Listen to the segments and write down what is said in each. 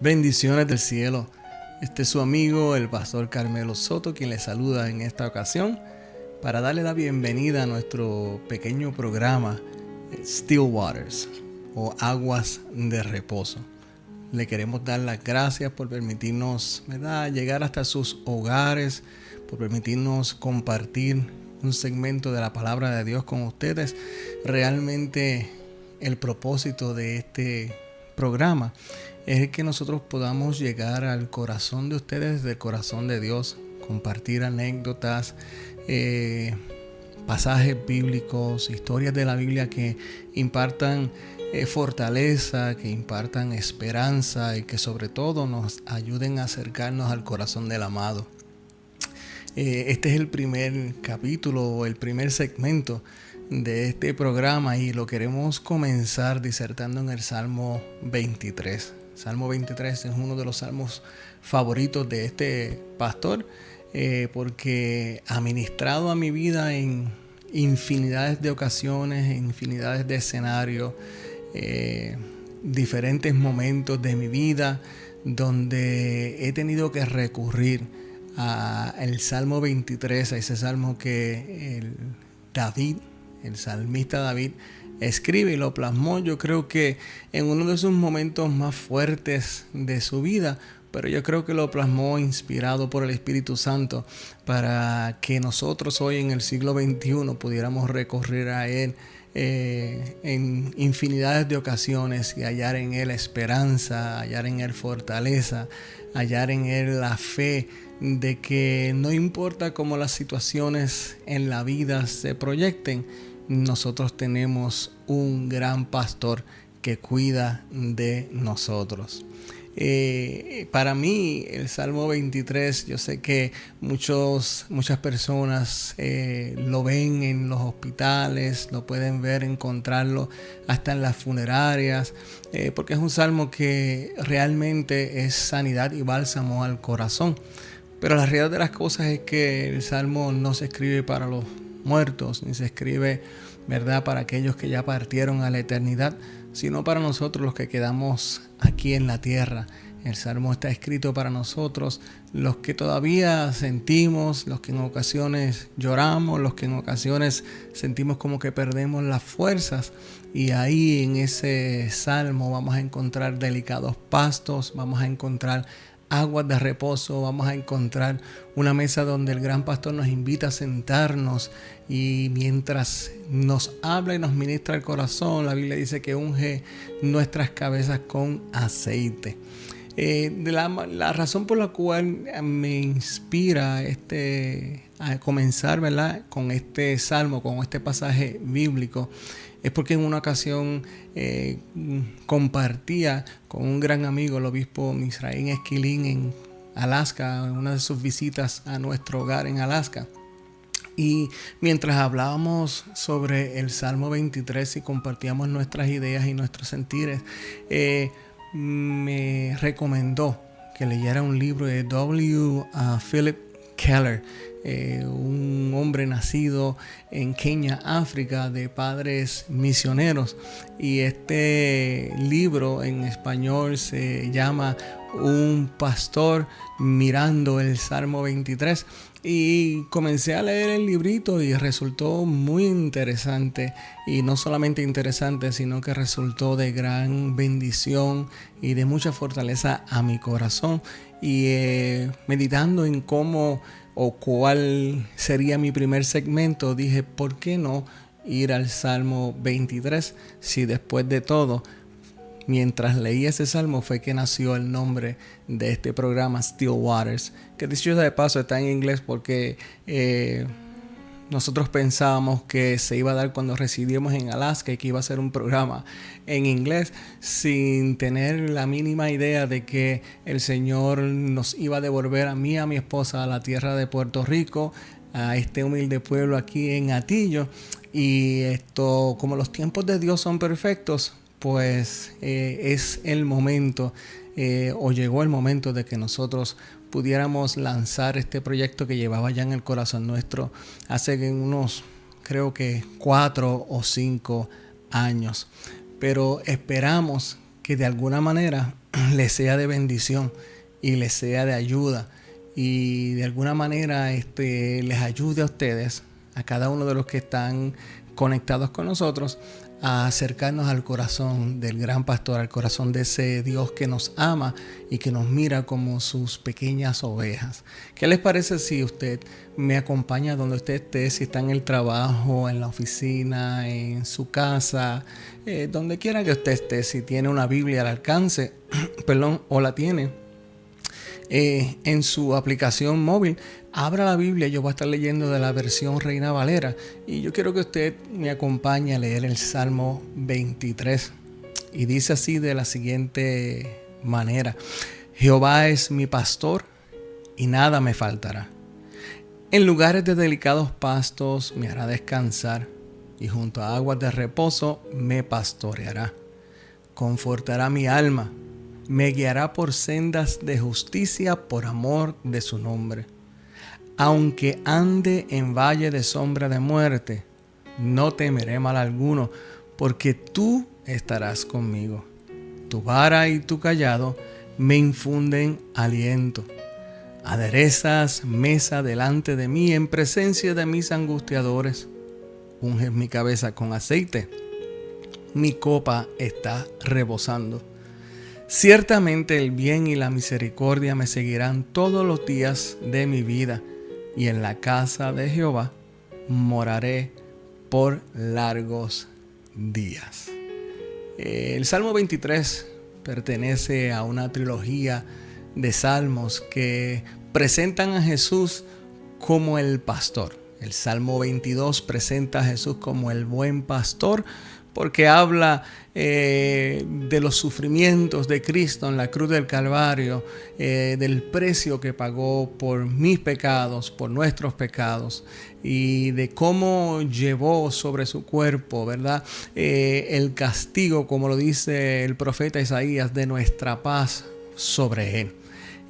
Bendiciones del cielo. Este es su amigo, el pastor Carmelo Soto, quien le saluda en esta ocasión para darle la bienvenida a nuestro pequeño programa Still Waters o Aguas de Reposo. Le queremos dar las gracias por permitirnos, ¿verdad?, llegar hasta sus hogares, por permitirnos compartir un segmento de la palabra de Dios con ustedes. Realmente el propósito de este programa es que nosotros podamos llegar al corazón de ustedes, del corazón de Dios, compartir anécdotas, pasajes bíblicos, historias de la Biblia que impartan fortaleza, que impartan esperanza y que sobre todo nos ayuden a acercarnos al corazón del amado. Este es el primer capítulo o el primer segmento de este programa y lo queremos comenzar disertando en el Salmo 23. Salmo 23 es uno de los salmos favoritos de este pastor porque ha ministrado a mi vida en infinidades de ocasiones, en infinidades de escenarios, diferentes momentos de mi vida donde he tenido que recurrir al Salmo 23, a ese salmo que el salmista David escribe y lo plasmó, yo creo que en uno de sus momentos más fuertes de su vida, pero yo creo que lo plasmó inspirado por el Espíritu Santo para que nosotros hoy en el siglo XXI pudiéramos recurrir a él en infinidades de ocasiones y hallar en él esperanza, hallar en él fortaleza, hallar en él la fe de que no importa cómo las situaciones en la vida se proyecten, nosotros tenemos un gran pastor que cuida de nosotros. Para mí el Salmo 23, yo sé que muchas personas lo ven en los hospitales, lo pueden ver, encontrarlo hasta en las funerarias, porque es un salmo que realmente es sanidad y bálsamo al corazón. Pero la realidad de las cosas es que el salmo no se escribe para los muertos, ni se escribe, ¿verdad?, para aquellos que ya partieron a la eternidad, sino para nosotros los que quedamos aquí en la tierra. El salmo está escrito para nosotros, los que todavía sentimos, los que en ocasiones lloramos, los que en ocasiones sentimos como que perdemos las fuerzas. Y ahí en ese salmo vamos a encontrar delicados pastos, vamos a encontrar aguas de reposo, vamos a encontrar una mesa donde el gran pastor nos invita a sentarnos y mientras nos habla y nos ministra el corazón, la Biblia dice que unge nuestras cabezas con aceite. La razón por la cual me inspira a comenzar, ¿verdad?, con este salmo, con este pasaje bíblico, es porque en una ocasión compartía con un gran amigo, el obispo Misraín Esquilín, en Alaska, en una de sus visitas a nuestro hogar en Alaska. Y mientras hablábamos sobre el Salmo 23 y compartíamos nuestras ideas y nuestros sentires, me recomendó que leyera un libro de Philip Keller, un hombre nacido en Kenia, África, de padres misioneros, y este libro en español se llama Un pastor mirando el Salmo 23, y comencé a leer el librito y resultó muy interesante, y no solamente interesante, sino que resultó de gran bendición y de mucha fortaleza a mi corazón. Y meditando en cómo o cuál sería mi primer segmento, dije, ¿por qué no ir al Salmo 23? Si después de todo, mientras leí ese salmo fue que nació el nombre de este programa, Still Waters, que dicho de paso está en inglés porque nosotros pensábamos que se iba a dar cuando residíamos en Alaska y que iba a ser un programa en inglés, sin tener la mínima idea de que el Señor nos iba a devolver a mí y a mi esposa a la tierra de Puerto Rico, a este humilde pueblo aquí en Atillo. Y esto, como los tiempos de Dios son perfectos, pues es el momento o llegó el momento de que nosotros pudiéramos lanzar este proyecto que llevaba ya en el corazón nuestro hace unos, creo que 4 o 5 años. Pero esperamos que de alguna manera les sea de bendición y les sea de ayuda, y de alguna manera les ayude a ustedes, a cada uno de los que están conectados con nosotros, a acercarnos al corazón del gran pastor, al corazón de ese Dios que nos ama y que nos mira como sus pequeñas ovejas. ¿Qué les parece si usted me acompaña donde usted esté, si está en el trabajo, en la oficina, en su casa, donde quiera que usted esté, si tiene una Biblia al alcance, o la tiene en su aplicación móvil, abra la Biblia. Yo voy a estar leyendo de la versión Reina Valera y yo quiero que usted me acompañe a leer el Salmo 23, y dice así de la siguiente manera: Jehová es mi pastor y nada me faltará. En lugares de delicados pastos me hará descansar, y junto a aguas de reposo me pastoreará. Confortará mi alma, me guiará por sendas de justicia por amor de su nombre. Aunque ande en valle de sombra de muerte, no temeré mal alguno, porque tú estarás conmigo. Tu vara y tu cayado me infunden aliento. Aderezas mesa delante de mí en presencia de mis angustiadores. Unges mi cabeza con aceite, mi copa está rebosando. Ciertamente el bien y la misericordia me seguirán todos los días de mi vida, y en la casa de Jehová moraré por largos días. El Salmo 23 pertenece a una trilogía de salmos que presentan a Jesús como el pastor. El Salmo 22 presenta a Jesús como el buen pastor, porque habla de los sufrimientos de Cristo en la cruz del Calvario, del precio que pagó por mis pecados, por nuestros pecados, y de cómo llevó sobre su cuerpo, ¿verdad? El castigo, como lo dice el profeta Isaías, de nuestra paz sobre él.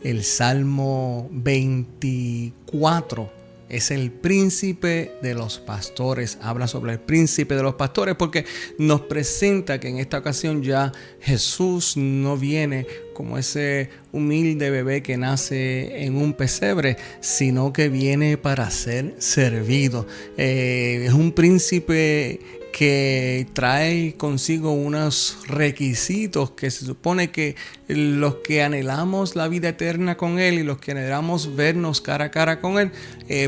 El Salmo 24 es el príncipe de los pastores. Habla sobre el príncipe de los pastores porque nos presenta que en esta ocasión ya Jesús no viene como ese humilde bebé que nace en un pesebre, sino que viene para ser servido. Es un príncipe que trae consigo unos requisitos que se supone que los que anhelamos la vida eterna con Él y los que anhelamos vernos cara a cara con Él,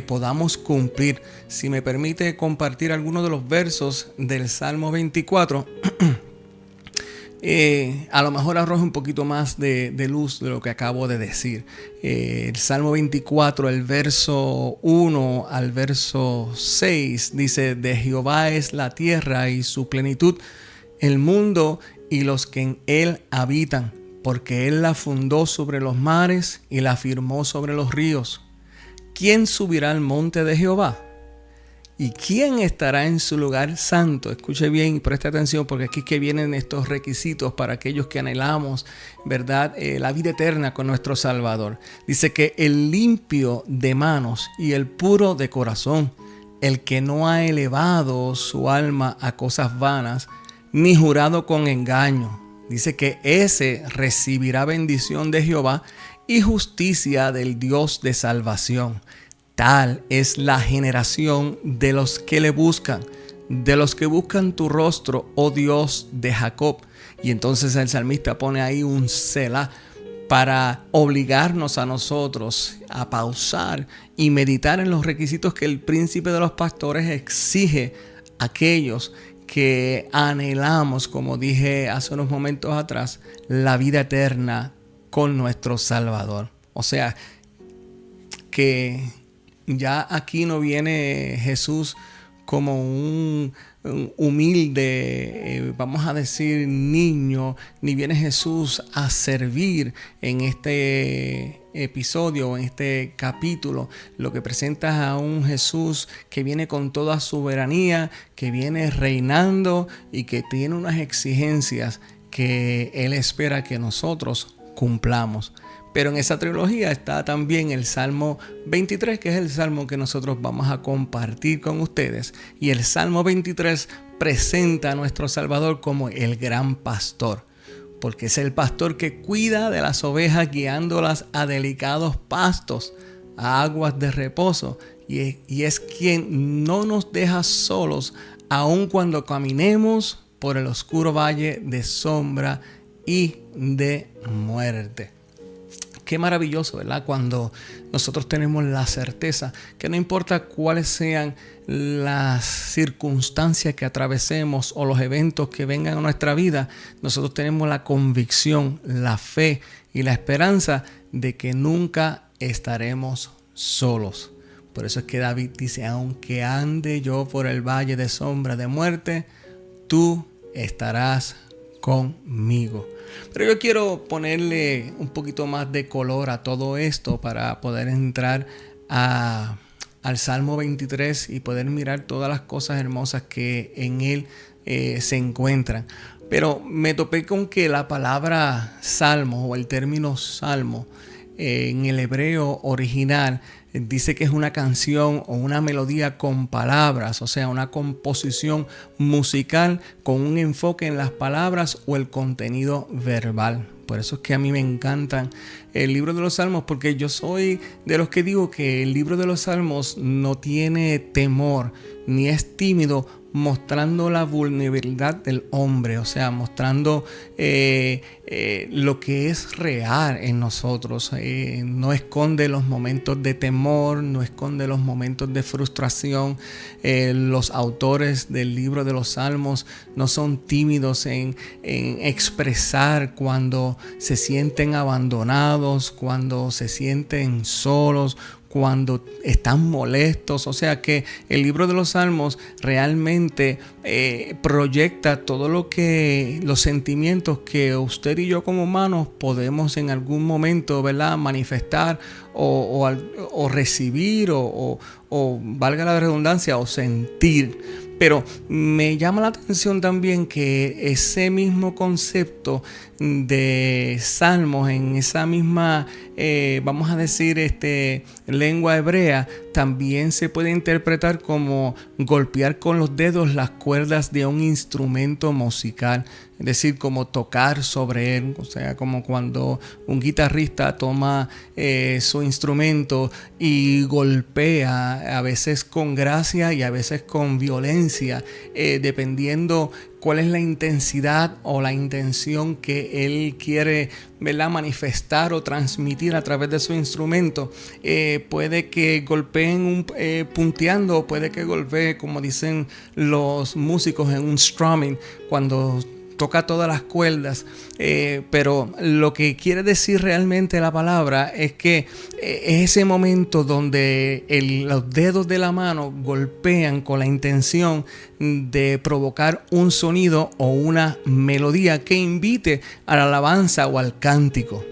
podamos cumplir. Si me permite compartir algunos de los versos del Salmo 24, a lo mejor arroja un poquito más de luz de lo que acabo de decir. El Salmo 24, el verso 1 al verso 6, dice: de Jehová es la tierra y su plenitud, el mundo y los que en él habitan, porque él la fundó sobre los mares y la firmó sobre los ríos. ¿Quién subirá al monte de Jehová? ¿Y quién estará en su lugar santo? Escuche bien y preste atención, porque aquí es que vienen estos requisitos para aquellos que anhelamos, ¿verdad? La vida eterna con nuestro Salvador. Dice que el limpio de manos y el puro de corazón, el que no ha elevado su alma a cosas vanas, ni jurado con engaño. Dice que ese recibirá bendición de Jehová y justicia del Dios de salvación. Tal es la generación de los que le buscan, de los que buscan tu rostro, oh Dios de Jacob. Y entonces el salmista pone ahí un Selah para obligarnos a nosotros a pausar y meditar en los requisitos que el príncipe de los pastores exige a aquellos que anhelamos, como dije hace unos momentos atrás, la vida eterna con nuestro Salvador. O sea, que ya aquí no viene Jesús como un humilde, vamos a decir, niño, ni viene Jesús a servir en este episodio, en este capítulo. Lo que presenta es a un Jesús que viene con toda soberanía, que viene reinando y que tiene unas exigencias que Él espera que nosotros cumplamos. Pero en esa trilogía está también el Salmo 23, que es el salmo que nosotros vamos a compartir con ustedes. Y el Salmo 23 presenta a nuestro Salvador como el gran pastor. porque es el pastor que cuida de las ovejas, guiándolas a delicados pastos, a aguas de reposo, y es quien no nos deja solos, aun cuando caminemos por el oscuro valle de sombra y de muerte. Qué maravilloso, ¿verdad? Cuando nosotros tenemos la certeza que no importa cuáles sean las circunstancias que atravesemos o los eventos que vengan a nuestra vida, nosotros tenemos la convicción, la fe y la esperanza de que nunca estaremos solos. Por eso es que David dice, aunque ande yo por el valle de sombra de muerte, tú estarás conmigo. Pero yo quiero ponerle un poquito más de color a todo esto para poder entrar al Salmo 23 y poder mirar todas las cosas hermosas que en él se encuentran. Pero me topé con que la palabra salmo o el término salmo en el hebreo original dice que es una canción o una melodía con palabras, o sea, una composición musical con un enfoque en las palabras o el contenido verbal. Por eso es que a mí me encantan el libro de los Salmos, porque yo soy de los que digo que el libro de los Salmos no tiene temor ni es tímido, mostrando la vulnerabilidad del hombre, o sea, mostrando lo que es real en nosotros. No esconde los momentos de temor, no esconde los momentos de frustración. Los autores del libro de los Salmos no son tímidos en expresar cuando se sienten abandonados, cuando se sienten solos, cuando están molestos. O sea que el libro de los Salmos realmente proyecta todo los sentimientos que usted y yo como humanos podemos en algún momento, ¿verdad?, manifestar o recibir o valga la redundancia, o sentir. Pero me llama la atención también que ese mismo concepto de salmos en esa misma, vamos a decir, lengua hebrea, también se puede interpretar como golpear con los dedos las cuerdas de un instrumento musical. Es decir, como tocar sobre él, o sea, como cuando un guitarrista toma su instrumento y golpea, a veces con gracia y a veces con violencia, dependiendo cuál es la intensidad o la intención que él quiere, ¿verdad?, manifestar o transmitir a través de su instrumento. Puede que golpeen punteando, puede que golpee, como dicen los músicos, en un strumming, cuando toca todas las cuerdas, pero lo que quiere decir realmente la palabra es que es ese momento donde los dedos de la mano golpean con la intención de provocar un sonido o una melodía que invite a la alabanza o al cántico.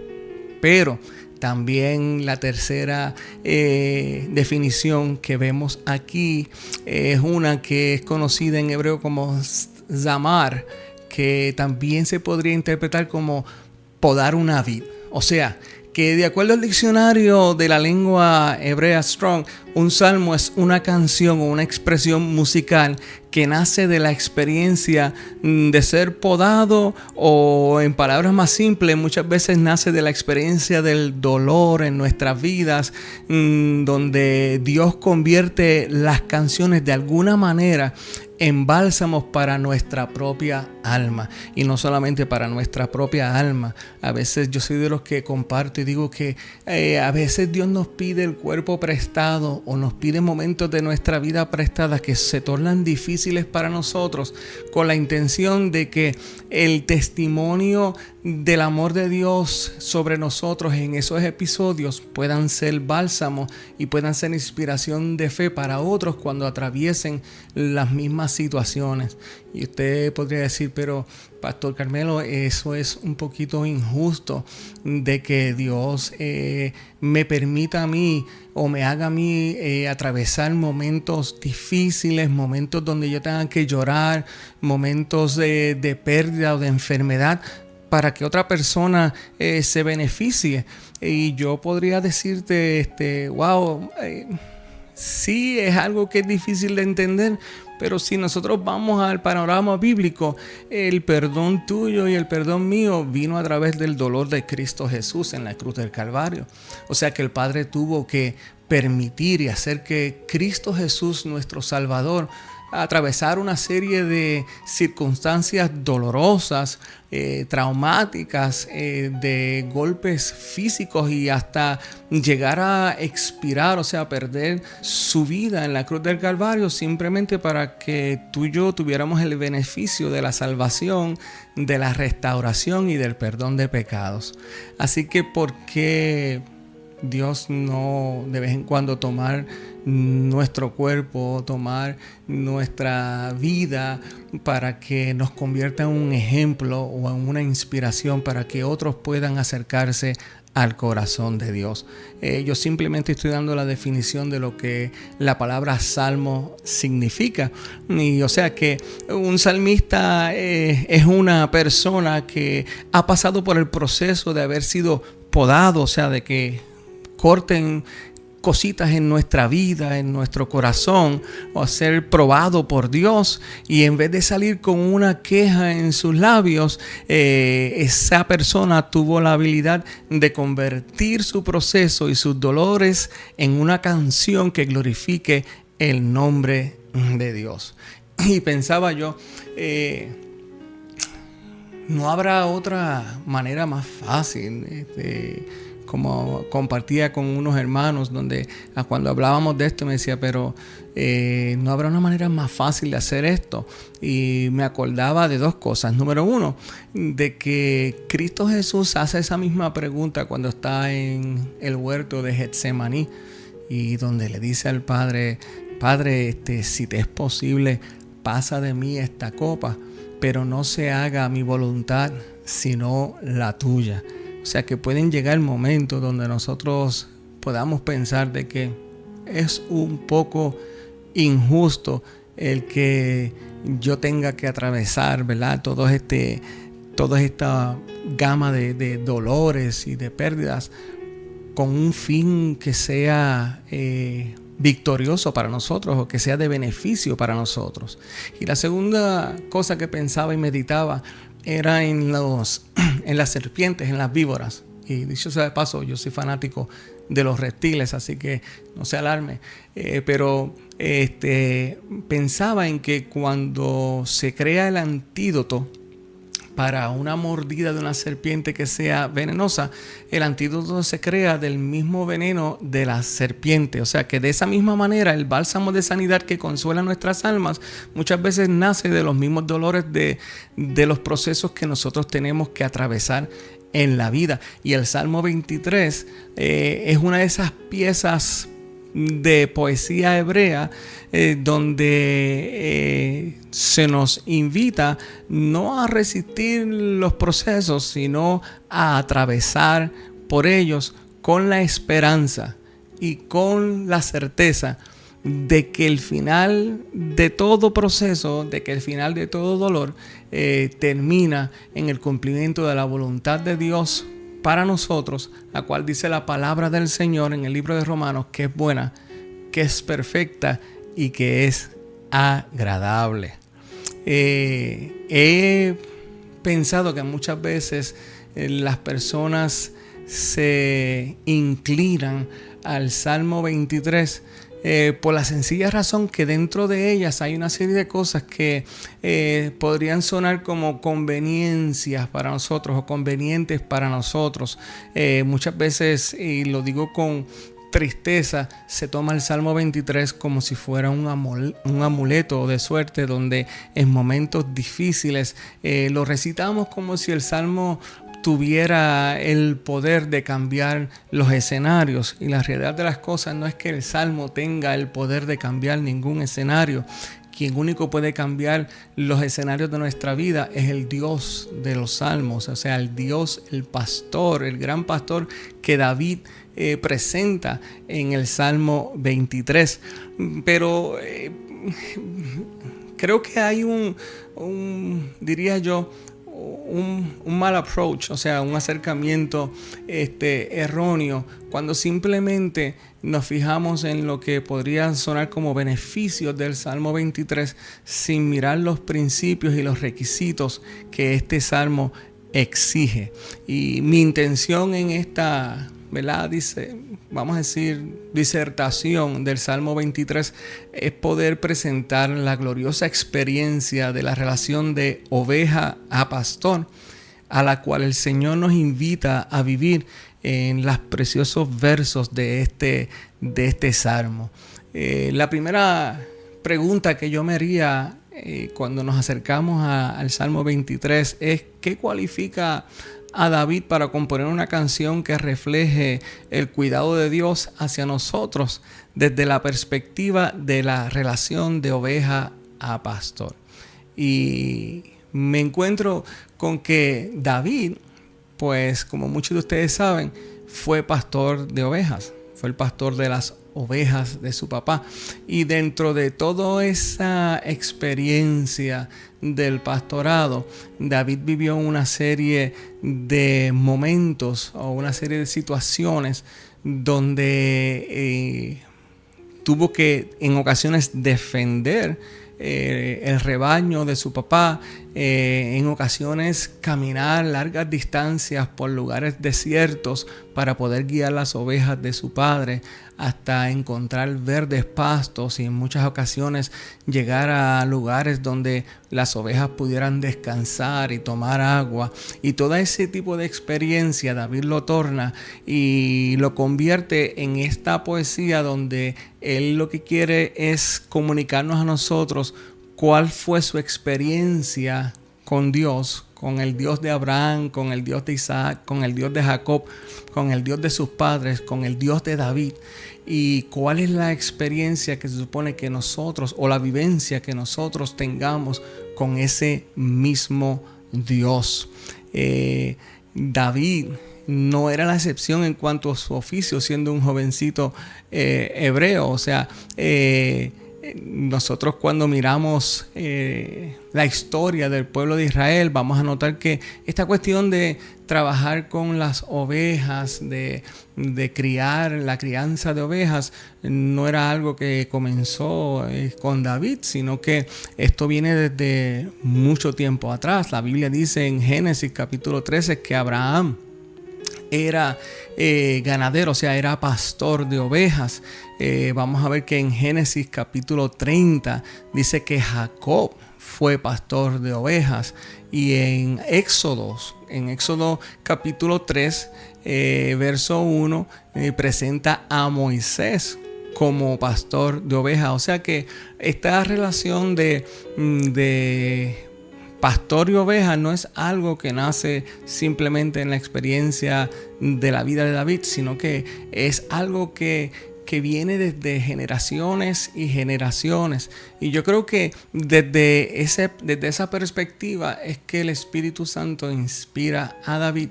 Pero también la tercera definición que vemos aquí es una que es conocida en hebreo como zamar, que también se podría interpretar como podar una vid. O sea, que de acuerdo al diccionario de la lengua hebrea Strong, un salmo es una canción o una expresión musical que nace de la experiencia de ser podado, o en palabras más simples, muchas veces nace de la experiencia del dolor en nuestras vidas, donde Dios convierte las canciones de alguna manera en bálsamos para nuestra propia alma, y no solamente para nuestra propia alma. A veces yo soy de los que comparto y digo que a veces Dios nos pide el cuerpo prestado o nos pide momentos de nuestra vida prestada que se tornan difíciles para nosotros, con la intención de que el testimonio del amor de Dios sobre nosotros en esos episodios puedan ser bálsamo y puedan ser inspiración de fe para otros cuando atraviesen las mismas situaciones. Y usted podría decir, pero Pastor Carmelo, eso es un poquito injusto, de que Dios me permita a mí o me haga a mí atravesar momentos difíciles, momentos donde yo tenga que llorar, momentos de pérdida o de enfermedad, para que otra persona se beneficie. Y yo podría decirte, wow, sí es algo que es difícil de entender, pero si nosotros vamos al panorama bíblico, el perdón tuyo y el perdón mío vino a través del dolor de Cristo Jesús en la cruz del Calvario. O sea que el Padre tuvo que permitir y hacer que Cristo Jesús, nuestro Salvador, atravesar una serie de circunstancias dolorosas, traumáticas, de golpes físicos y hasta llegar a expirar, o sea, perder su vida en la cruz del Calvario, simplemente para que tú y yo tuviéramos el beneficio de la salvación, de la restauración y del perdón de pecados. Así que, ¿por qué Dios no de vez en cuando tomar nuestro cuerpo, tomar nuestra vida para que nos convierta en un ejemplo o en una inspiración para que otros puedan acercarse al corazón de Dios? Yo simplemente estoy dando la definición de lo que la palabra salmo significa. Y o sea que un salmista es una persona que ha pasado por el proceso de haber sido podado, o sea, de que corten cositas en nuestra vida, en nuestro corazón, o ser probado por Dios, y en vez de salir con una queja en sus labios, esa persona tuvo la habilidad de convertir su proceso y sus dolores en una canción que glorifique el nombre de Dios. Y pensaba yo, no habrá otra manera más fácil, como compartía con unos hermanos, donde cuando hablábamos de esto me decía, pero no habrá una manera más fácil de hacer esto. Y me acordaba de dos cosas. Número uno, de que Cristo Jesús hace esa misma pregunta cuando está en el huerto de Getsemaní, y donde le dice al Padre, Padre, si te es posible, pasa de mí esta copa, pero no se haga mi voluntad, sino la tuya. O sea que pueden llegar momentos donde nosotros podamos pensar de que es un poco injusto el que yo tenga que atravesar, ¿verdad? Toda esta gama de dolores y de pérdidas con un fin que sea victorioso para nosotros, o que sea de beneficio para nosotros. Y la segunda cosa que pensaba y meditaba era en las serpientes, en las víboras. Y dicho sea de paso, yo soy fanático de los reptiles, así que no se alarme. Pero pensaba en que cuando se crea el antídoto para una mordida de una serpiente que sea venenosa, el antídoto se crea del mismo veneno de la serpiente. O sea que de esa misma manera el bálsamo de sanidad que consuela nuestras almas muchas veces nace de los mismos dolores de los procesos que nosotros tenemos que atravesar en la vida. Y el Salmo 23 es una de esas piezas de poesía hebrea donde se nos invita no a resistir los procesos, sino a atravesar por ellos con la esperanza y con la certeza de que el final de todo proceso, de que el final de todo dolor termina en el cumplimiento de la voluntad de Dios para nosotros, la cual dice la palabra del Señor en el libro de Romanos, que es buena, que es perfecta y que es agradable. He pensado que muchas veces las personas se inclinan al Salmo 23 por la sencilla razón que dentro de ellas hay una serie de cosas que podrían sonar como conveniencias para nosotros o convenientes para nosotros. Muchas veces, y lo digo con tristeza, se toma el Salmo 23 como si fuera un amuleto de suerte, donde en momentos difíciles lo recitamos como si el Salmo tuviera el poder de cambiar los escenarios. Y la realidad de las cosas no es que el Salmo tenga el poder de cambiar ningún escenario. Quien único puede cambiar los escenarios de nuestra vida es el Dios de los Salmos, o sea, el Dios, el pastor, el gran pastor que David presenta en el Salmo 23. Pero creo que hay diría yo, un mal approach, o sea, un acercamiento erróneo, cuando simplemente nos fijamos en lo que podría sonar como beneficios del Salmo 23 sin mirar los principios y los requisitos que este salmo exige. Y mi intención en esta, ¿verdad? Vamos a decir, disertación del Salmo 23 es poder presentar la gloriosa experiencia de la relación de oveja a pastor, a la cual el Señor nos invita a vivir en los preciosos versos de este salmo. La primera pregunta que yo me haría cuando nos acercamos al Salmo 23 es: ¿qué cualifica a David para componer una canción que refleje el cuidado de Dios hacia nosotros desde la perspectiva de la relación de oveja a pastor? Y me encuentro con que David, pues como muchos de ustedes saben, fue pastor de ovejas, fue el pastor de las ovejas de su papá. Y dentro de toda esa experiencia del pastorado, David vivió una serie de momentos o una serie de situaciones donde tuvo que en ocasiones defender el rebaño de su papá, en ocasiones caminar largas distancias por lugares desiertos para poder guiar las ovejas de su padre hasta encontrar verdes pastos, y en muchas ocasiones llegar a lugares donde las ovejas pudieran descansar y tomar agua. Y todo ese tipo de experiencia David lo torna y lo convierte en esta poesía donde él lo que quiere es comunicarnos a nosotros cuál fue su experiencia con Dios, con el Dios de Abraham, con el Dios de Isaac, con el Dios de Jacob, con el Dios de sus padres, con el Dios de David, y cuál es la experiencia que se supone que nosotros, o la vivencia que nosotros tengamos con ese mismo Dios. David no era la excepción en cuanto a su oficio, siendo un jovencito hebreo. O sea, nosotros cuando miramos la historia del pueblo de Israel, vamos a notar que esta cuestión de trabajar con las ovejas, de criar, la crianza de ovejas, no era algo que comenzó con David, sino que esto viene desde mucho tiempo atrás. La Biblia dice en Génesis capítulo 13 que Abraham era ganadero, o sea, era pastor de ovejas. Vamos a ver que en Génesis capítulo 30 dice que Jacob fue pastor de ovejas. Y en Éxodo capítulo 3, verso 1, presenta a Moisés como pastor de ovejas. O sea que esta relación de pastor y oveja no es algo que nace simplemente en la experiencia de la vida de David, sino que es algo que viene desde generaciones y generaciones. Y yo creo que desde esa perspectiva es que el Espíritu Santo inspira a David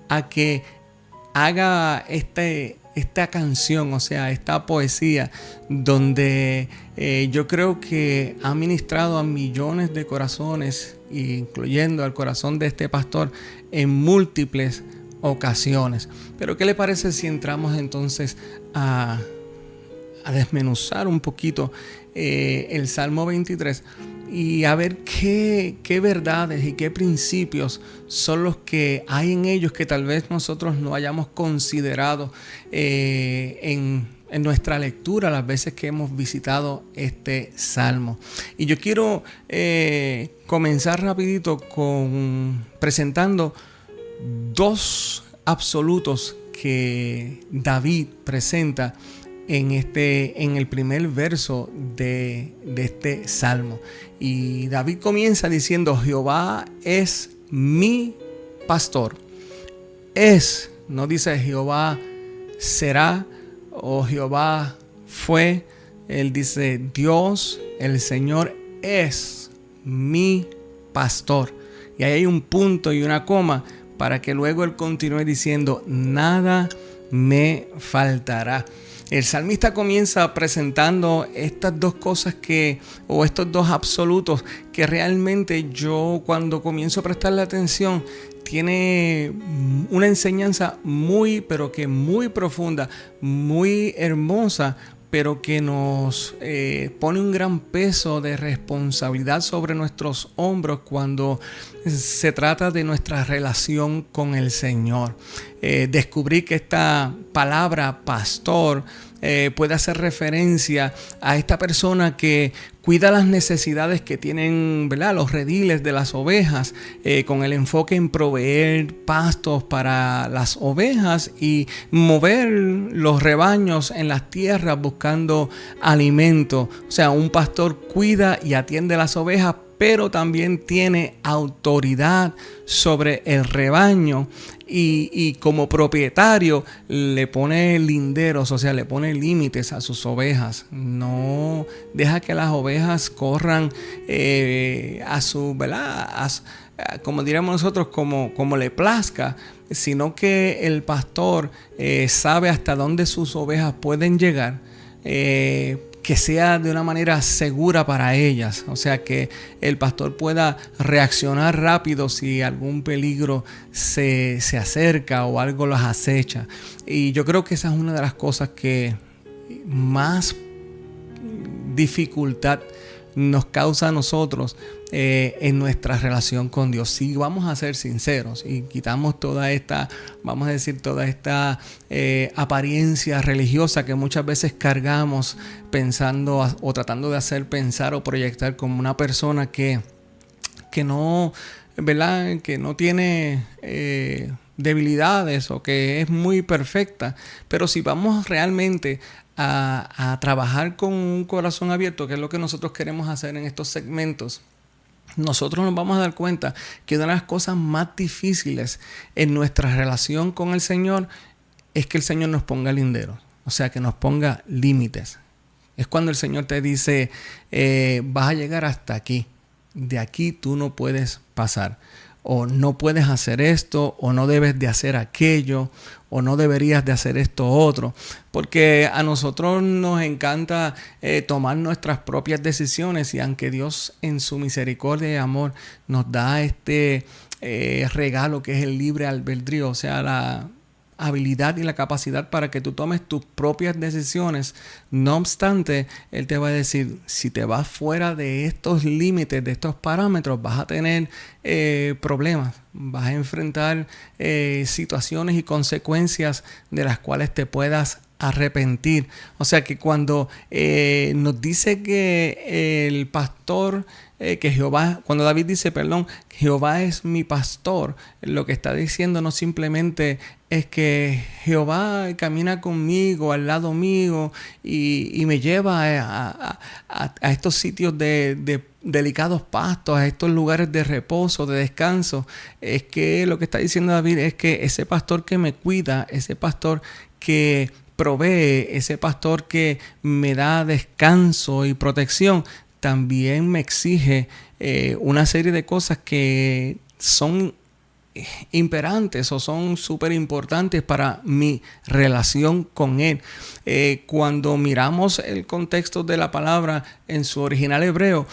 a que haga esta canción, o sea, esta poesía, donde yo creo que ha ministrado a millones de corazones, incluyendo al corazón de este pastor, en múltiples ocasiones. Pero ¿qué le parece si entramos entonces a desmenuzar un poquito el Salmo 23 y a ver qué verdades y qué principios son los que hay en ellos que tal vez nosotros no hayamos considerado en nuestra lectura las veces que hemos visitado este salmo? Y yo quiero comenzar rapidito presentando dos absolutos que David presenta en el primer verso de este salmo. Y David comienza diciendo: Jehová es mi pastor. No dice Jehová será o Jehová fue. Él dice: Dios, el Señor, es mi pastor. Y ahí hay un punto y una coma para que luego él continúe diciendo: nada me faltará. El salmista comienza presentando estas dos cosas o estos dos absolutos que realmente yo cuando comienzo a prestarle atención tiene una enseñanza muy, pero que muy profunda, muy hermosa, pero que nos pone un gran peso de responsabilidad sobre nuestros hombros cuando se trata de nuestra relación con el Señor. Descubrí que esta palabra pastor puede hacer referencia a esta persona que cuida las necesidades que tienen, ¿verdad?, los rediles de las ovejas, con el enfoque en proveer pastos para las ovejas y mover los rebaños en las tierras buscando alimento. O sea, un pastor cuida y atiende las ovejas, pero también tiene autoridad sobre el rebaño y como propietario le pone linderos, o sea, le pone límites a sus ovejas. No deja que las ovejas corran a su, ¿verdad?, como diríamos nosotros, como le plazca, sino que el pastor sabe hasta dónde sus ovejas pueden llegar, que sea de una manera segura para ellas, o sea, que el pastor pueda reaccionar rápido si algún peligro se acerca o algo las acecha. Y yo creo que esa es una de las cosas que más dificultad nos causa a nosotros en nuestra relación con Dios. Si vamos a ser sinceros y quitamos toda esta, vamos a decir, toda esta apariencia religiosa que muchas veces cargamos pensando o tratando de hacer pensar o proyectar como una persona que no, ¿verdad?, que no tiene debilidades o que es muy perfecta. Pero si vamos realmente a trabajar con un corazón abierto, que es lo que nosotros queremos hacer en estos segmentos, nosotros nos vamos a dar cuenta que una de las cosas más difíciles en nuestra relación con el Señor es que el Señor nos ponga linderos, o sea, que nos ponga límites. Es cuando el Señor te dice, vas a llegar hasta aquí, de aquí tú no puedes pasar, o no puedes hacer esto, o no debes de hacer aquello, o no deberías de hacer esto otro, porque a nosotros nos encanta tomar nuestras propias decisiones, y aunque Dios en su misericordia y amor nos da este regalo que es el libre albedrío, o sea, la habilidad y la capacidad para que tú tomes tus propias decisiones, no obstante, Él te va a decir, si te vas fuera de estos límites, de estos parámetros, vas a tener problemas, vas a enfrentar situaciones y consecuencias de las cuales te puedas arrepentir. O sea que cuando nos dice que el pastor, que Jehová, cuando David dice, Jehová es mi pastor, lo que está diciendo no simplemente es que Jehová camina conmigo, al lado mío, y me lleva a estos sitios de delicados pastos, a estos lugares de reposo, de descanso. Es que lo que está diciendo David es que ese pastor que me cuida, ese pastor que provee, ese pastor que me da descanso y protección, también me exige una serie de cosas que son imperantes o son súper importantes para mi relación con Él. Cuando miramos el contexto de la palabra en su original hebreo,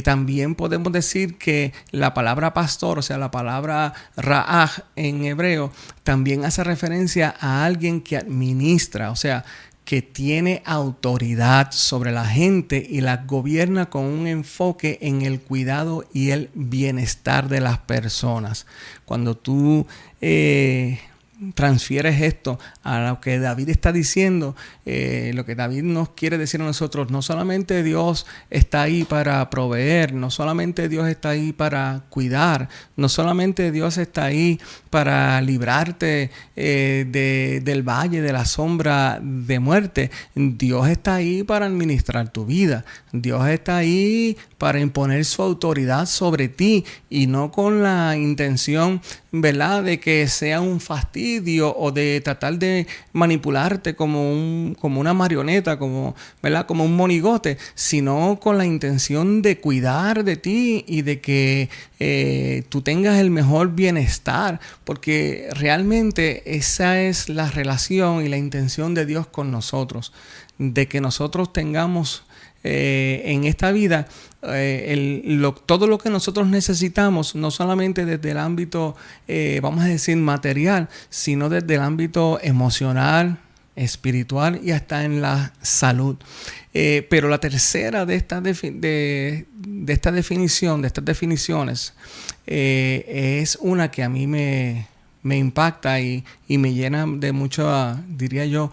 también podemos decir que la palabra pastor, o sea, la palabra ra'aj en hebreo, también hace referencia a alguien que administra, o sea, que tiene autoridad sobre la gente y la gobierna con un enfoque en el cuidado y el bienestar de las personas. Cuando tú transfieres esto a lo que David está diciendo, lo que David nos quiere decir a nosotros, no solamente Dios está ahí para proveer, no solamente Dios está ahí para cuidar, no solamente Dios está ahí para librarte del valle de la sombra de muerte, Dios está ahí para administrar tu vida, Dios está ahí para imponer su autoridad sobre ti, y no con la intención, ¿verdad?, de que sea un fastidio fastidio o de tratar de manipularte como una marioneta, ¿verdad? Como un monigote, sino con la intención de cuidar de ti y de que tú tengas el mejor bienestar, porque realmente esa es la relación y la intención de Dios con nosotros, de que nosotros tengamos en esta vida todo lo que nosotros necesitamos, no solamente desde el ámbito, vamos a decir, material, sino desde el ámbito emocional, espiritual y hasta en la salud. Pero la tercera de estas definiciones, es una que a mí me impacta y me llena de mucho, diría yo,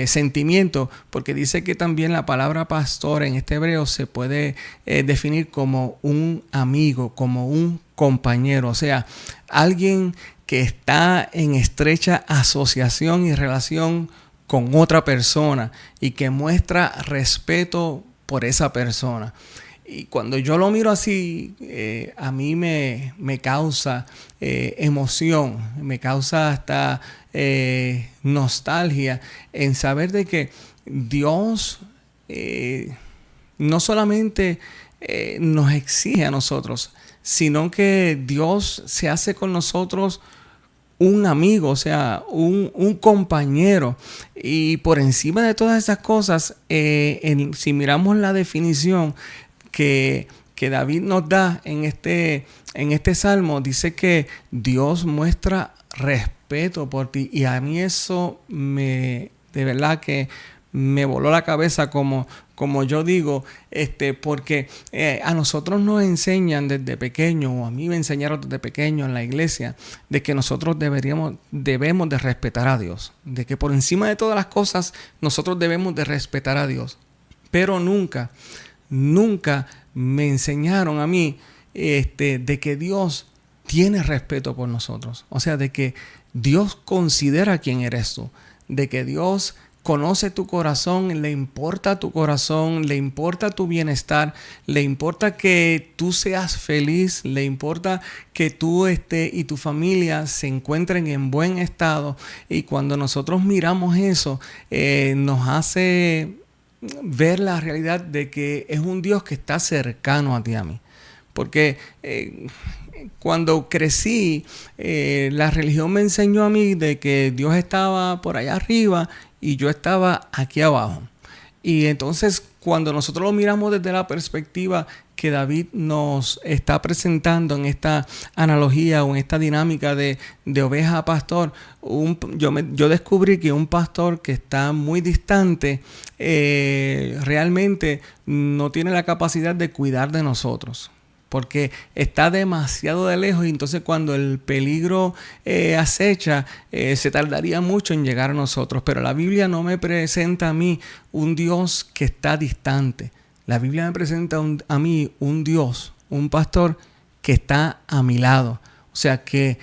sentimiento, porque dice que también la palabra pastor en este hebreo se puede definir como un amigo, como un compañero, o sea, alguien que está en estrecha asociación y relación con otra persona y que muestra respeto por esa persona. Y cuando yo lo miro así, a mí me causa emoción, me causa hasta nostalgia en saber de que Dios no solamente nos exige a nosotros, sino que Dios se hace con nosotros un amigo, o sea, un compañero. Y por encima de todas esas cosas, si miramos la definición que David nos da en este salmo, dice que Dios muestra respeto por ti. Y a mí eso de verdad que me voló la cabeza, como yo digo, porque a nosotros nos enseñan desde pequeño, o a mí me enseñaron desde pequeño en la iglesia, de que nosotros debemos de respetar a Dios, de que por encima de todas las cosas nosotros debemos de respetar a Dios. Pero nunca me enseñaron a mí de que Dios tiene respeto por nosotros. O sea, de que Dios considera quién eres tú, de que Dios conoce tu corazón, le importa tu corazón, le importa tu bienestar, le importa que tú seas feliz, le importa que tú y tu familia se encuentren en buen estado. Y cuando nosotros miramos eso, nos hace ver la realidad de que es un Dios que está cercano a ti y a mí. Porque cuando crecí, la religión me enseñó a mí de que Dios estaba por allá arriba y yo estaba aquí abajo. Y entonces cuando nosotros lo miramos desde la perspectiva que David nos está presentando en esta analogía o en esta dinámica de oveja a pastor, yo descubrí que un pastor que está muy distante realmente no tiene la capacidad de cuidar de nosotros, porque está demasiado de lejos, y entonces cuando el peligro acecha, se tardaría mucho en llegar a nosotros. Pero la Biblia no me presenta a mí un Dios que está distante. La Biblia me presenta a mí un Dios, un pastor que está a mi lado. O sea que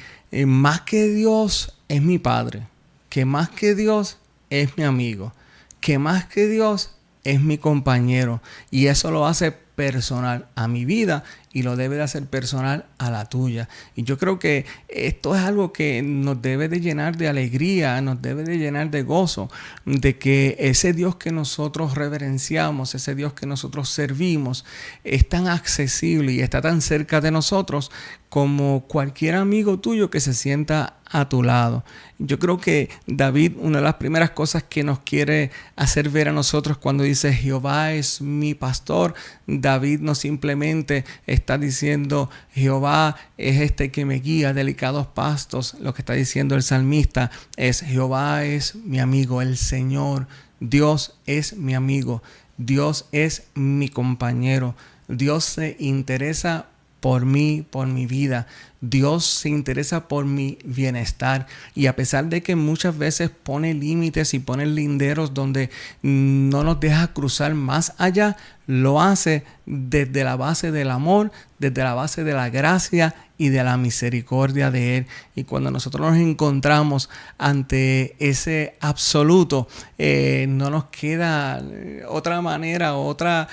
más que Dios es mi Padre, que más que Dios es mi amigo, que más que Dios es mi compañero. Y eso lo hace personal a mi vida y lo debe de hacer personal a la tuya. Y yo creo que esto es algo que nos debe de llenar de alegría, nos debe de llenar de gozo, de que ese Dios que nosotros reverenciamos, ese Dios que nosotros servimos, es tan accesible y está tan cerca de nosotros como cualquier amigo tuyo que se sienta a tu lado. Yo creo que David, una de las primeras cosas que nos quiere hacer ver a nosotros cuando dice Jehová es mi pastor, David no simplemente está diciendo Jehová es este que me guía a delicados pastos. Lo que está diciendo el salmista es Jehová es mi amigo, el Señor, Dios es mi amigo, Dios es mi compañero, Dios se interesa por mí, por mi vida. Dios se interesa por mi bienestar, y a pesar de que muchas veces pone límites y pone linderos donde no nos deja cruzar más allá, lo hace desde la base del amor, desde la base de la gracia y de la misericordia de Él. Y cuando nosotros nos encontramos ante ese absoluto, no nos queda otra manera, otra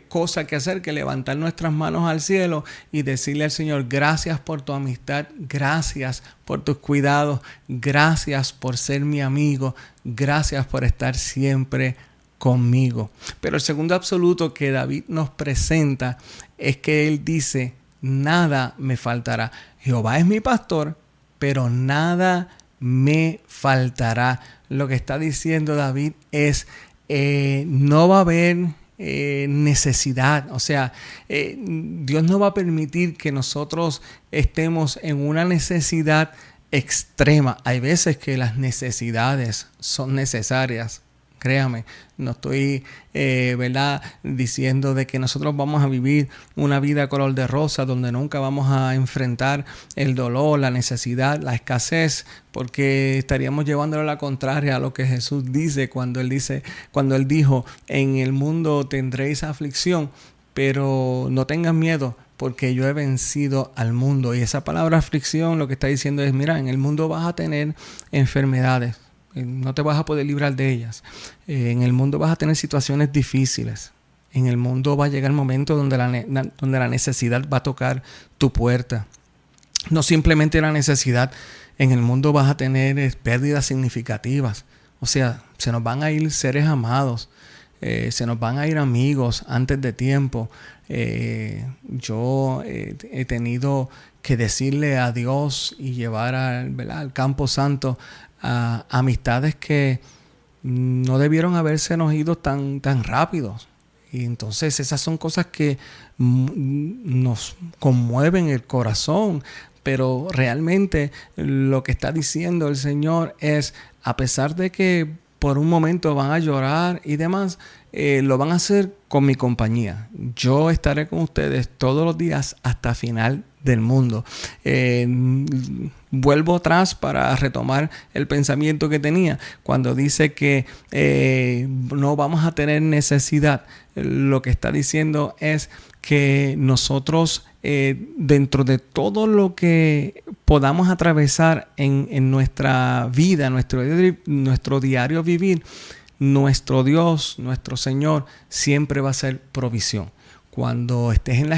cosa que hacer que levantar nuestras manos al cielo y decirle al Señor, gracias por tu amistad, gracias por tus cuidados, gracias por ser mi amigo, gracias por estar siempre conmigo. Pero el segundo absoluto que David nos presenta es que él dice, nada me faltará. Jehová es mi pastor, pero nada me faltará. Lo que está diciendo David es, no va a haber necesidad. O sea, Dios no va a permitir que nosotros estemos en una necesidad extrema. Hay veces que las necesidades son necesarias. Créame, no estoy diciendo de que nosotros vamos a vivir una vida color de rosa donde nunca vamos a enfrentar el dolor, la necesidad, la escasez, porque estaríamos llevándolo a la contraria a lo que Jesús dice cuando él dijo, en el mundo tendréis aflicción, pero no tengan miedo, porque yo he vencido al mundo. Y esa palabra aflicción lo que está diciendo es, mira, en el mundo vas a tener enfermedades. No te vas a poder librar de ellas. En el mundo vas a tener situaciones difíciles. En el mundo va a llegar el momento donde la necesidad va a tocar tu puerta. No simplemente la necesidad. En el mundo vas a tener pérdidas significativas. O sea, se nos van a ir seres amados. Se nos van a ir amigos antes de tiempo. Yo he tenido que decirle adiós y llevar al Campo Santo a amistades que no debieron habérsenos ido tan rápidos. Y entonces esas son cosas que nos conmueven el corazón. Pero realmente lo que está diciendo el Señor es, a pesar de que por un momento van a llorar y demás, lo van a hacer con mi compañía. Yo estaré con ustedes todos los días hasta final del mundo. Vuelvo atrás para retomar el pensamiento que tenía cuando dice que no vamos a tener necesidad. Lo que está diciendo es que nosotros dentro de todo lo que podamos atravesar en nuestra vida, nuestro diario vivir, nuestro Dios, nuestro Señor, siempre va a ser provisión. Cuando estés en la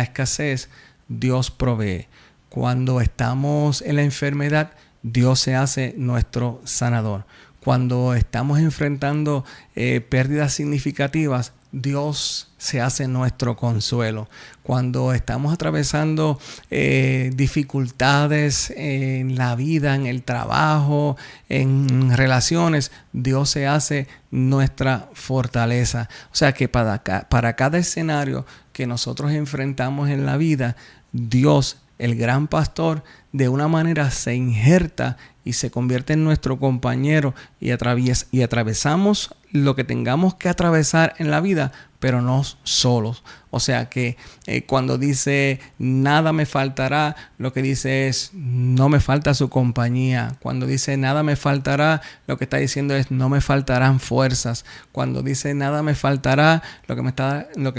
escasez, Dios provee. Cuando estamos en la enfermedad, Dios se hace nuestro sanador. Cuando estamos enfrentando pérdidas significativas, Dios se hace nuestro consuelo. Cuando estamos atravesando dificultades en la vida, en el trabajo, en relaciones, Dios se hace nuestra fortaleza. O sea que para cada escenario que nosotros enfrentamos en la vida, Dios, el gran pastor, de una manera se injerta y se convierte en nuestro compañero y atravesamos lo que tengamos que atravesar en la vida, pero no solos. O sea que cuando dice nada me faltará, lo que dice es no me falta su compañía. Cuando dice nada me faltará, lo que está diciendo es no me faltarán fuerzas. Cuando dice nada me faltará, lo que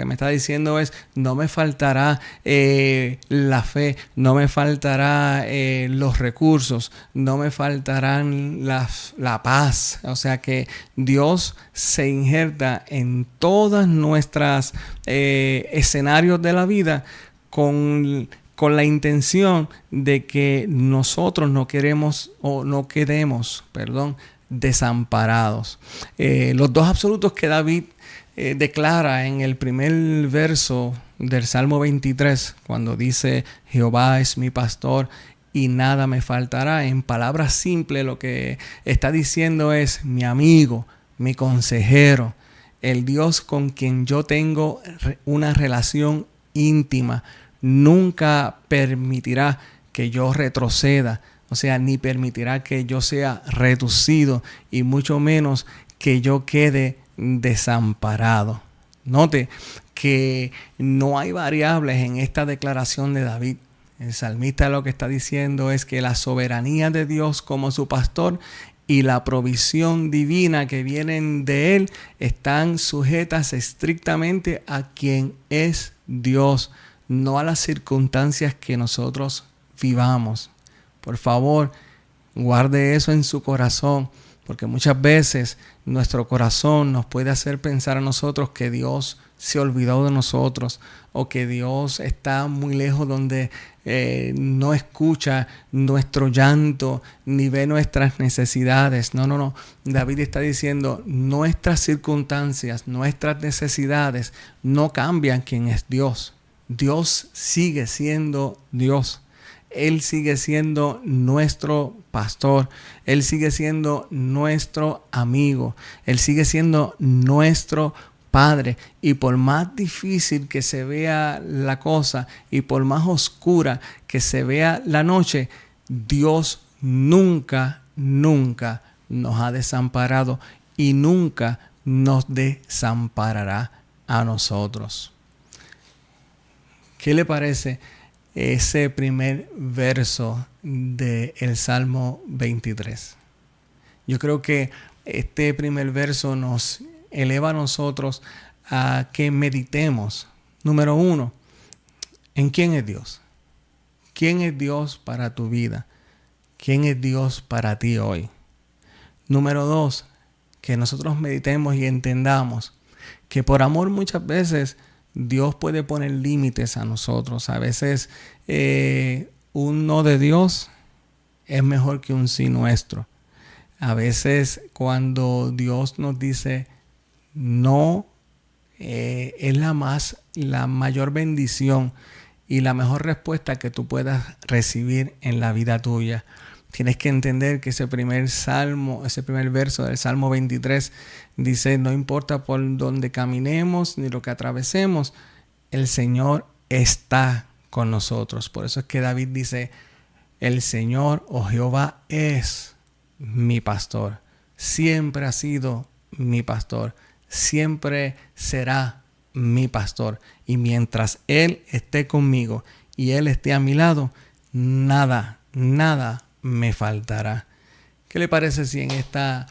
me está diciendo es no me faltará la fe, no me faltará los recursos, no me faltarán la paz. O sea que Dios se injerta en todas nuestras escenarios de la vida con la intención de que nosotros no quedemos desamparados. Los dos absolutos que David declara en el primer verso del Salmo 23, cuando dice Jehová es mi pastor y nada me faltará, en palabras simples lo que está diciendo es mi amigo, mi consejero, el Dios con quien yo tengo una relación íntima, nunca permitirá que yo retroceda, o sea, ni permitirá que yo sea reducido y mucho menos que yo quede desamparado. Note que no hay variables en esta declaración de David. El salmista lo que está diciendo es que la soberanía de Dios como su pastor y la provisión divina que vienen de él están sujetas estrictamente a quien es Dios, no a las circunstancias que nosotros vivamos. Por favor, guarde eso en su corazón, porque muchas veces nuestro corazón nos puede hacer pensar a nosotros que Dios se olvidó de nosotros o que Dios está muy lejos donde no escucha nuestro llanto ni ve nuestras necesidades. No. David está diciendo, nuestras circunstancias, nuestras necesidades no cambian quién es Dios. Dios sigue siendo Dios. Él sigue siendo nuestro pastor. Él sigue siendo nuestro amigo. Él sigue siendo nuestro Padre. Y por más difícil que se vea la cosa y por más oscura que se vea la noche, Dios nunca nos ha desamparado y nunca nos desamparará a nosotros. ¿Qué le parece ese primer verso del Salmo 23? Yo creo que este primer verso nos eleva a nosotros a que meditemos. Número 1, ¿en quién es Dios? ¿Quién es Dios para tu vida? ¿Quién es Dios para ti hoy? Número 2, que nosotros meditemos y entendamos que por amor muchas veces Dios puede poner límites a nosotros. A veces un no de Dios es mejor que un sí nuestro. A veces cuando Dios nos dice no, es la mayor bendición y la mejor respuesta que tú puedas recibir en la vida tuya. Tienes que entender que ese primer verso del Salmo 23 dice, no importa por dónde caminemos ni lo que atravesemos, el Señor está con nosotros. Por eso es que David dice, el Señor, oh Jehová, es mi pastor. Siempre ha sido mi pastor. Siempre será mi pastor. Y mientras Él esté conmigo y Él esté a mi lado, nada me faltará. ¿Qué le parece si en esta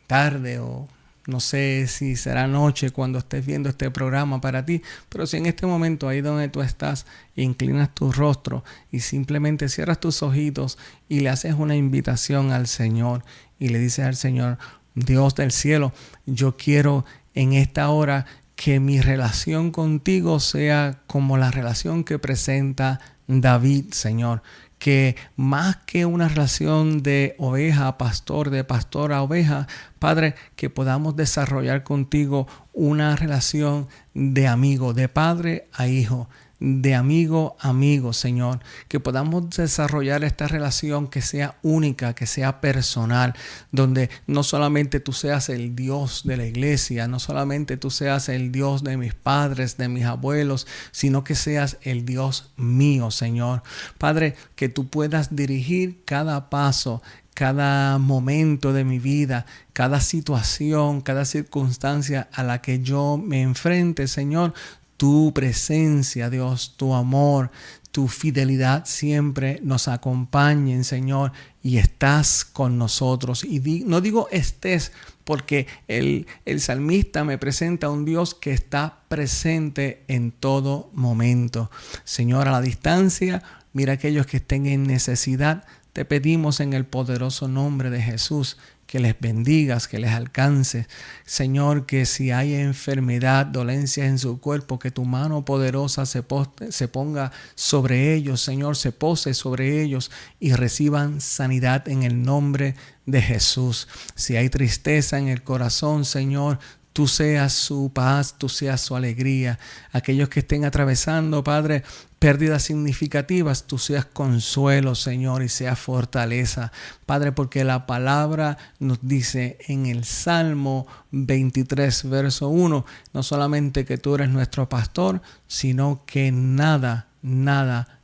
tarde o no sé si será noche cuando estés viendo este programa para ti, pero si en este momento ahí donde tú estás inclinas tu rostro y simplemente cierras tus ojitos y le haces una invitación al Señor y le dices al Señor, Dios del cielo, yo quiero en esta hora que mi relación contigo sea como la relación que presenta David, Señor. Que más que una relación de oveja a pastor, de pastor a oveja, Padre, que podamos desarrollar contigo una relación de amigo, de padre a hijo, de amigo a amigo, Señor. Que podamos desarrollar esta relación que sea única, que sea personal, donde no solamente tú seas el Dios de la iglesia, no solamente tú seas el Dios de mis padres, de mis abuelos, sino que seas el Dios mío, Señor. Padre, que tú puedas dirigir cada paso, cada momento de mi vida, cada situación, cada circunstancia a la que yo me enfrente, Señor. Tu presencia, Dios, tu amor, tu fidelidad siempre nos acompañen, Señor, y estás con nosotros. Y no digo estés porque el salmista me presenta a un Dios que está presente en todo momento. Señor, a la distancia, mira a aquellos que estén en necesidad. Te pedimos en el poderoso nombre de Jesús que les bendigas, que les alcances. Señor, que si hay enfermedad, dolencias en su cuerpo, que tu mano poderosa se ponga sobre ellos, Señor, se pose sobre ellos y reciban sanidad en el nombre de Jesús. Si hay tristeza en el corazón, Señor, tú seas su paz, tú seas su alegría. Aquellos que estén atravesando, Padre, pérdidas significativas, tú seas consuelo, Señor, y seas fortaleza. Padre, porque la palabra nos dice en el Salmo 23, verso 1, no solamente que tú eres nuestro pastor, sino que nada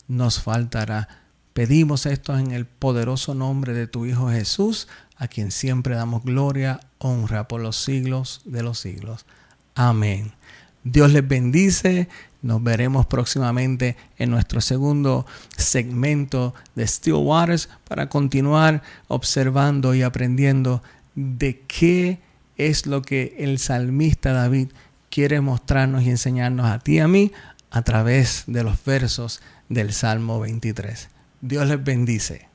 nos faltará. Pedimos esto en el poderoso nombre de tu Hijo Jesús, a quien siempre damos gloria, honra por los siglos de los siglos. Amén. Dios les bendice. Nos veremos próximamente en nuestro segundo segmento de Still Waters para continuar observando y aprendiendo de qué es lo que el salmista David quiere mostrarnos y enseñarnos a ti y a mí a través de los versos del Salmo 23. Dios les bendice.